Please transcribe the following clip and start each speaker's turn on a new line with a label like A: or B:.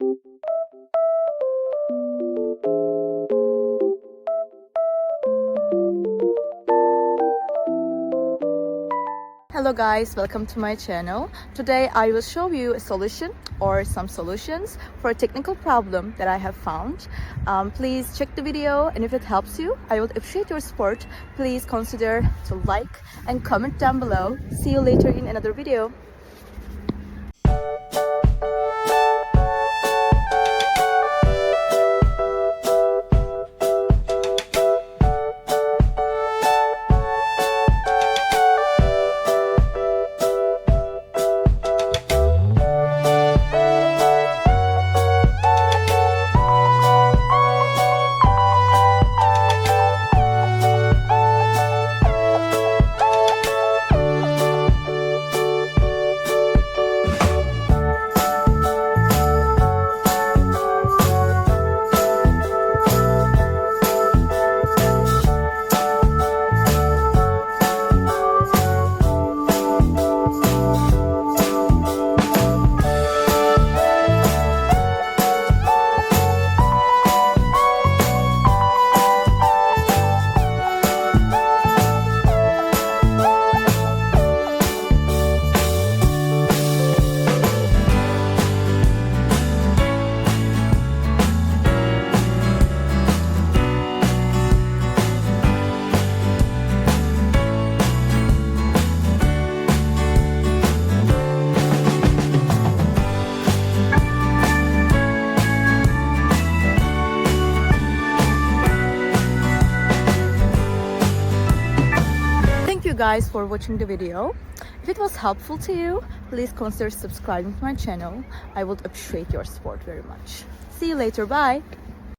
A: Hello guys, welcome to my channel. Today I will show you a solution or some solutions for a technical problem that I have found. Please check the video, and if it helps you, I would appreciate your support. Please consider to like and comment down below. See you later in another video. Thank you guys for watching the video. If it was helpful to you, please consider subscribing to my channel. I would appreciate your support very much. See you later. Bye.